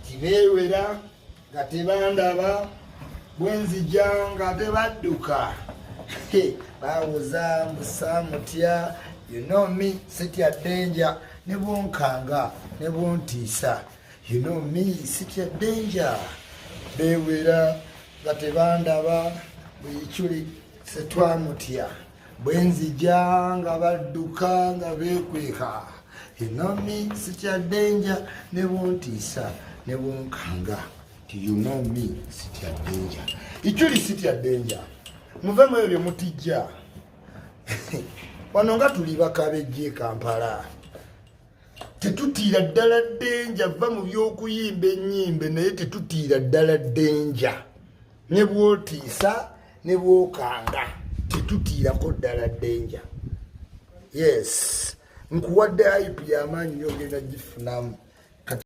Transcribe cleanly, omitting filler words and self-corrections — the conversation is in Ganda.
tibeewera nga tebandaba bwenzija nga tebadduka bawuza mbusa mutya you know me sitya danger ne bwonkanga ne bwontiisa you know me sitya danger beewera nga tebandaba bwekuli setwamutya bwenzija nga badduka nga beekweka you know me sitya danger ne bwontiisa ne bwonkanga you know me sitya danger ikyuli sitya danger muvemu ebyo mutijja wano nga tuli bakabejje Kampala tetutiira ddala denja va mu by'okuyimba ennyimbe naye tetutiira ddala denja ne bwotiisa ne bwokanga tetutiirako ddala denja yes nkuwadde ipu y'amaanyi yogenda gifunamu